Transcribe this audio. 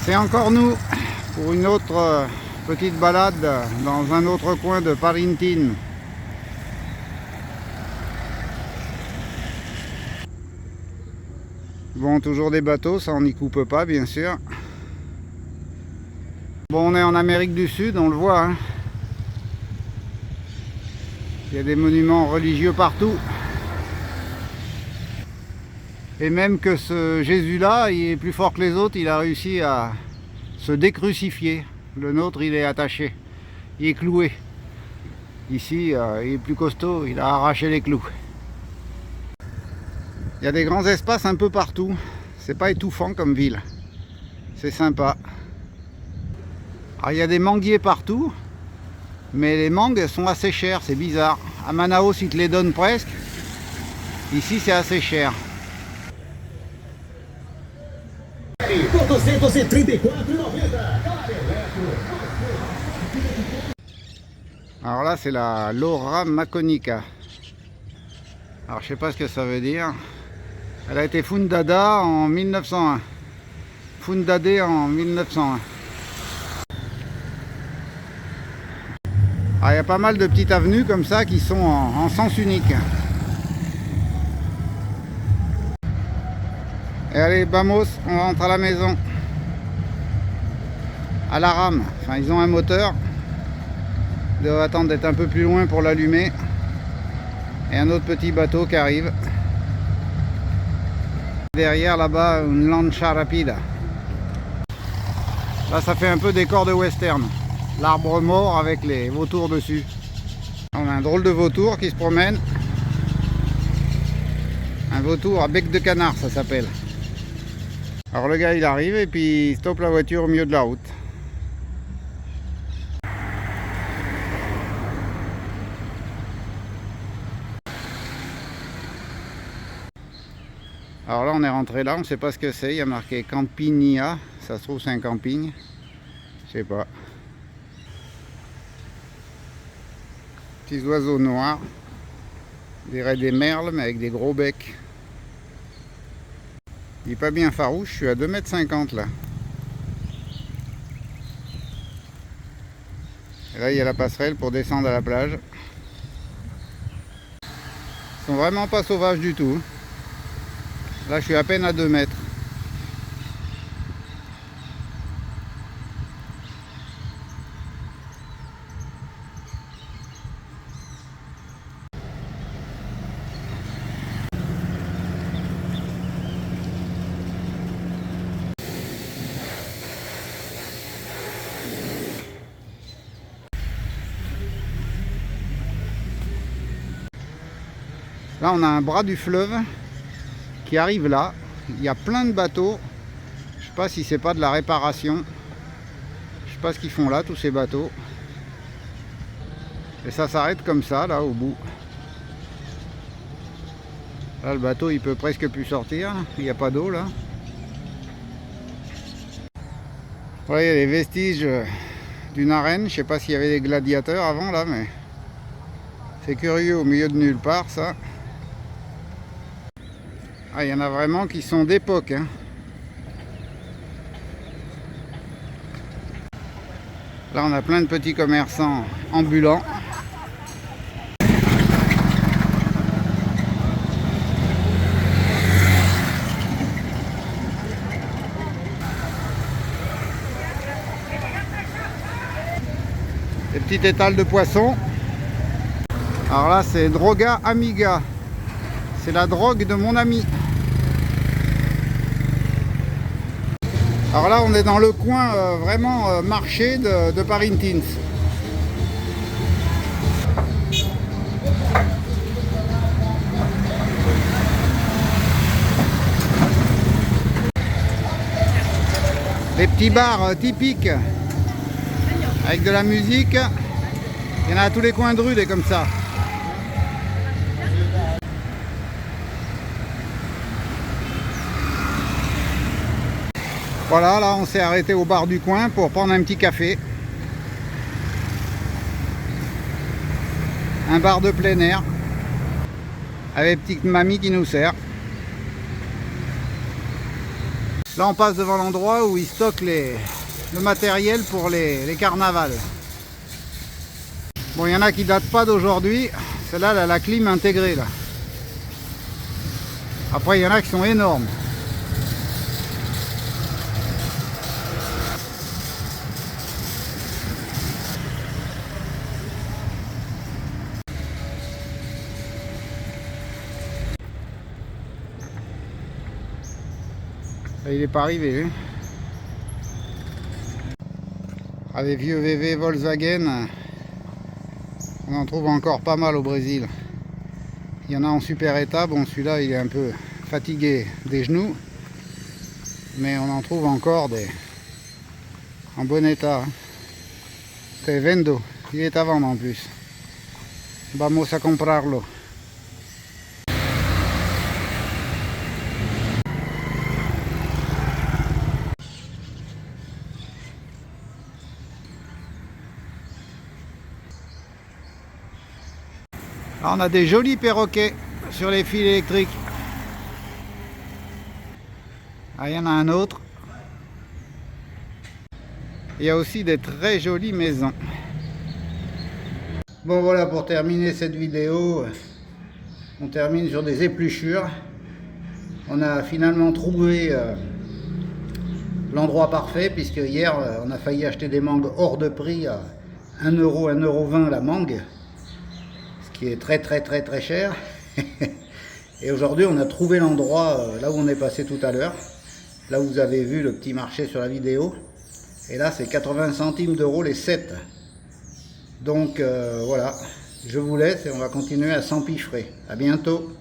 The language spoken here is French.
C'est encore nous pour une autre petite balade dans un autre coin de Parintins. Bon, toujours des bateaux, ça on n'y coupe pas bien sûr. Bon, on est en Amérique du Sud, on le voit, hein. Il y a des monuments religieux partout. Et même que ce Jésus-là, il est plus fort que les autres, il a réussi à se décrucifier. Le nôtre, il est attaché, il est cloué. Ici, il est plus costaud, il a arraché les clous. Il y a des grands espaces un peu partout. C'est pas étouffant comme ville. C'est sympa. Alors, il y a des manguiers partout, mais les mangues sont assez chères, c'est bizarre. À Manaus, ils te les donnent presque. Ici, c'est assez cher. Por 234,90. Alors là, c'est la Laura Maconica. Alors, je sais pas ce que ça veut dire. Elle a été fundada en 1901. Fundadée en 1901. Alors, il y a pas mal de petites avenues comme ça qui sont en sens unique. Et allez, vamos, on rentre à la maison. À la rame. Enfin, ils ont un moteur. Ils doivent attendre d'être un peu plus loin pour l'allumer. Et un autre petit bateau qui arrive. Derrière, là-bas, une lancha rapide. Là, ça fait un peu décor de western. L'arbre mort avec les vautours dessus. On a un drôle de vautour qui se promène. Un vautour à bec de canard, ça s'appelle. Alors le gars, il arrive et puis il stoppe la voiture au milieu de la route. Alors là, on est rentré là, on ne sait pas ce que c'est. Il y a marqué Campinia. Ça se trouve, c'est un camping. Je sais pas. Petits oiseaux noirs. On dirait des merles, mais avec des gros becs. Il n'est pas bien farouche, je suis à 2,50 m là. Et là, il y a la passerelle pour descendre à la plage. Ils sont vraiment pas sauvages du tout. Là, je suis à peine à 2 mètres. Là, on a un bras du fleuve qui arrive là. Il y a plein de bateaux. Je sais pas si c'est pas de la réparation. Je sais pas ce qu'ils font là, tous ces bateaux. Et ça s'arrête comme ça, là, au bout. Là, le bateau, il peut presque plus sortir. Il n'y a pas d'eau, là. Voilà, il y a les vestiges d'une arène. Je sais pas s'il y avait des gladiateurs avant, là, mais... c'est curieux, au milieu de nulle part, ça. Ah, il y en a vraiment qui sont d'époque, hein. Là, on a plein de petits commerçants ambulants. Des petits étals de poissons. Alors là, c'est Droga Amiga. C'est la drogue de mon ami. Alors là, on est dans le coin vraiment marché de Parintins. Des petits bars typiques avec de la musique. Il y en a à tous les coins de rue, des comme ça. Voilà, là on s'est arrêté au bar du coin pour prendre un petit café. Un bar de plein air. Avec petite mamie qui nous sert. Là on passe devant l'endroit où ils stockent le matériel pour les carnavals. Bon, il y en a qui datent pas d'aujourd'hui. Celle-là, elle a la clim intégrée là. Après, il y en a qui sont énormes. Là, il n'est pas arrivé. Hein. Ah, des vieux VV Volkswagen, on en trouve encore pas mal au Brésil. Il y en a en super état. Bon, celui-là, il est un peu fatigué des genoux. Mais on en trouve encore des en bon état. Te vendo. Il est à vendre en plus. Vamos a comprarlo. Là, on a des jolis perroquets sur les fils électriques. Ah, il y en a un autre. Il y a aussi des très jolies maisons. Bon, voilà, pour terminer cette vidéo, on termine sur des épluchures. On a finalement trouvé l'endroit parfait, puisque hier on a failli acheter des mangues hors de prix à 1 euro, 1,20 € la mangue, ce qui est très cher. Et aujourd'hui on a trouvé l'endroit là où on est passé tout à l'heure, là où vous avez vu le petit marché sur la vidéo, et là c'est 80 centimes d'euros les 7. Donc voilà, je vous laisse et on va continuer à s'empiffrer. À bientôt.